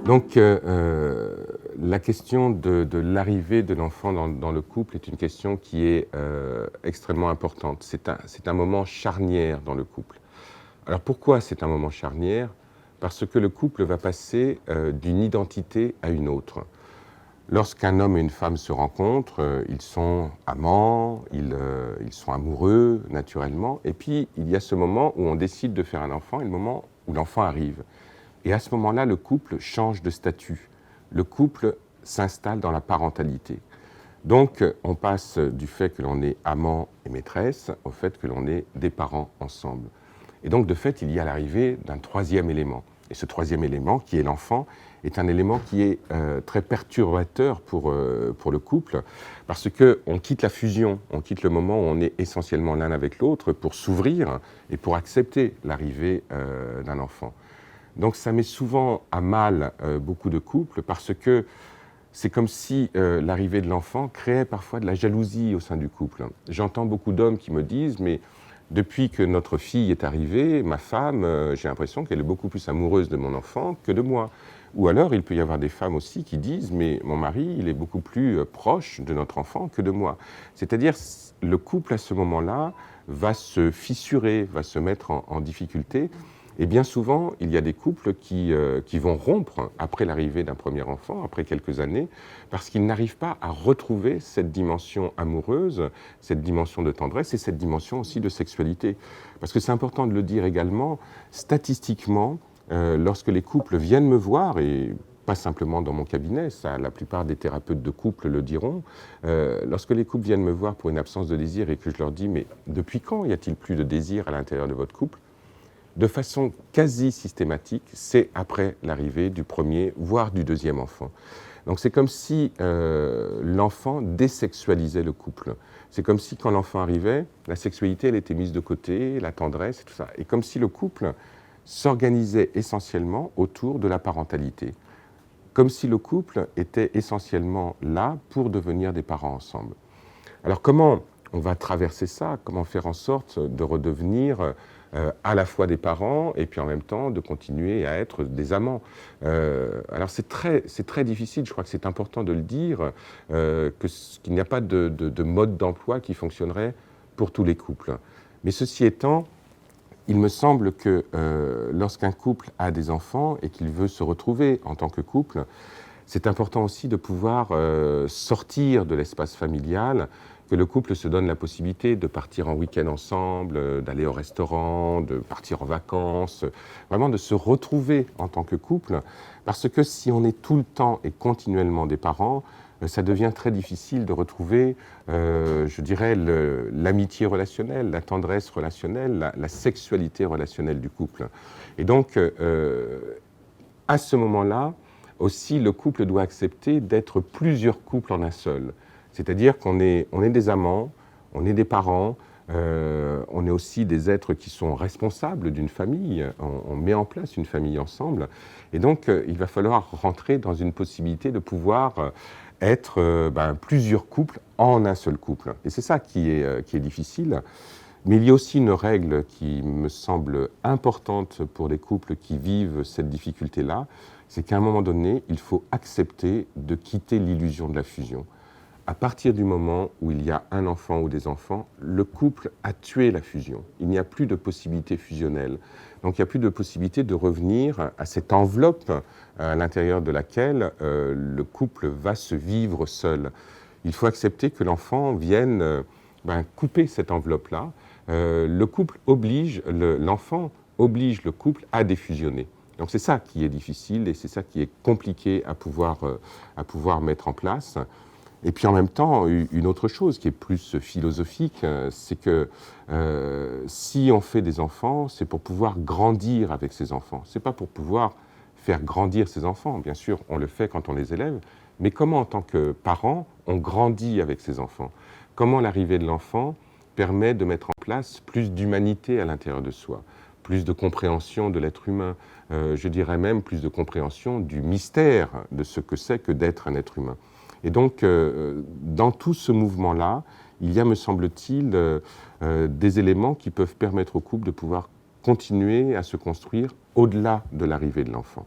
Donc, la question de l'arrivée de l'enfant dans le couple est une question qui est extrêmement importante. C'est un moment charnière dans le couple. Alors, pourquoi c'est un moment charnière? Parce que le couple va passer d'une identité à une autre. Lorsqu'un homme et une femme se rencontrent, ils sont amants, ils sont amoureux naturellement, et puis il y a ce moment où on décide de faire un enfant et le moment où l'enfant arrive. Et à ce moment-là, le couple change de statut. Le couple s'installe dans la parentalité. Donc, on passe du fait que l'on est amant et maîtresse au fait que l'on est des parents ensemble. Et donc, de fait, il y a l'arrivée d'un troisième élément. Et ce troisième élément, qui est l'enfant, est un élément qui est très perturbateur pour le couple, parce qu'on quitte la fusion, on quitte le moment où on est essentiellement l'un avec l'autre pour s'ouvrir et pour accepter l'arrivée d'un enfant. Donc ça met souvent à mal beaucoup de couples, parce que c'est comme si l'arrivée de l'enfant créait parfois de la jalousie au sein du couple. J'entends beaucoup d'hommes qui me disent « mais depuis que notre fille est arrivée, ma femme, j'ai l'impression qu'elle est beaucoup plus amoureuse de mon enfant que de moi ». Ou alors, il peut y avoir des femmes aussi qui disent « mais mon mari, il est beaucoup plus proche de notre enfant que de moi ». C'est-à-dire, le couple, à ce moment-là, va se fissurer, va se mettre en difficulté. Et bien souvent, il y a des couples qui vont rompre après l'arrivée d'un premier enfant, après quelques années, parce qu'ils n'arrivent pas à retrouver cette dimension amoureuse, cette dimension de tendresse et cette dimension aussi de sexualité. Parce que c'est important de le dire également, statistiquement, lorsque les couples viennent me voir, et pas simplement dans mon cabinet, ça, la plupart des thérapeutes de couple le diront, lorsque les couples viennent me voir pour une absence de désir et que je leur dis « mais depuis quand y a-t-il plus de désir à l'intérieur de votre couple ?» De façon quasi systématique, c'est après l'arrivée du premier, voire du deuxième enfant. Donc c'est comme si l'enfant désexualisait le couple. C'est comme si quand l'enfant arrivait, la sexualité elle était mise de côté, la tendresse et tout ça. Et comme si le couple s'organisait essentiellement autour de la parentalité. Comme si le couple était essentiellement là pour devenir des parents ensemble. Alors comment on va traverser ça? Comment faire en sorte de redevenir à la fois des parents et puis en même temps de continuer à être des amants. Alors c'est très difficile, je crois que c'est important de le dire, qu'il n'y a pas de mode d'emploi qui fonctionnerait pour tous les couples. Mais ceci étant, il me semble que lorsqu'un couple a des enfants et qu'il veut se retrouver en tant que couple, c'est important aussi de pouvoir sortir de l'espace familial, que le couple se donne la possibilité de partir en week-end ensemble, d'aller au restaurant, de partir en vacances, vraiment de se retrouver en tant que couple, parce que si on est tout le temps et continuellement des parents, ça devient très difficile de retrouver, je dirais, l'amitié relationnelle, la tendresse relationnelle, la sexualité relationnelle du couple. Et donc, à ce moment-là, aussi, le couple doit accepter d'être plusieurs couples en un seul. C'est-à-dire qu'on est des amants, on est des parents, on est aussi des êtres qui sont responsables d'une famille, on met en place une famille ensemble. Et donc, il va falloir rentrer dans une possibilité de pouvoir être plusieurs couples en un seul couple. Et c'est ça qui est difficile. Mais il y a aussi une règle qui me semble importante pour les couples qui vivent cette difficulté-là, c'est qu'à un moment donné, il faut accepter de quitter l'illusion de la fusion. À partir du moment où il y a un enfant ou des enfants, le couple a tué la fusion. Il n'y a plus de possibilité fusionnelle. Donc il n'y a plus de possibilité de revenir à cette enveloppe à l'intérieur de laquelle le couple va se vivre seul. Il faut accepter que l'enfant vienne couper cette enveloppe-là. Le couple oblige, l'enfant oblige le couple à défusionner. Donc c'est ça qui est difficile et c'est ça qui est compliqué à pouvoir mettre en place. Et puis en même temps, une autre chose qui est plus philosophique, c'est que si on fait des enfants, c'est pour pouvoir grandir avec ses enfants. Ce n'est pas pour pouvoir faire grandir ses enfants. Bien sûr, on le fait quand on les élève, mais comment en tant que parent, on grandit avec ses enfants? Comment l'arrivée de l'enfant permet de mettre en place plus d'humanité à l'intérieur de soi, plus de compréhension de l'être humain, je dirais même plus de compréhension du mystère de ce que c'est que d'être un être humain. Et donc, dans tout ce mouvement-là, il y a, me semble-t-il, des éléments qui peuvent permettre au couple de pouvoir continuer à se construire au-delà de l'arrivée de l'enfant.